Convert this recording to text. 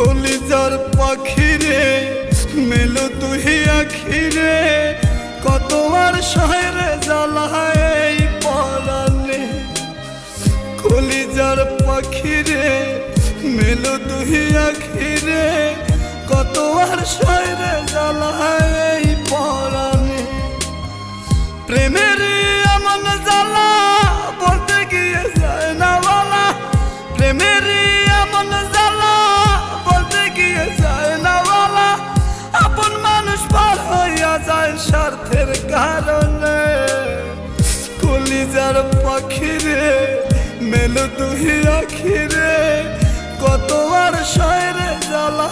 কলিজার পাখিরে মেলো তুই আখিরে কত আর শহরে জ্বালায় এই পরাণে। কলিজার পাখিরে মেলো তুই আখিরে কত আর শহরে জ্বালায় এই পরাণে। প্রেমের এমন জ্বালা বলতে গিয়ে যায় না বলা, প্রেমের এমন জ্বালা বলতে গিয়ে যায় না বলা। আপন মানুষ পার হইয়া যায় স্বার্থের কারণে। কলিজার পাখিরে মেলো তুই আখিরে কত আর শহরে জ্বালা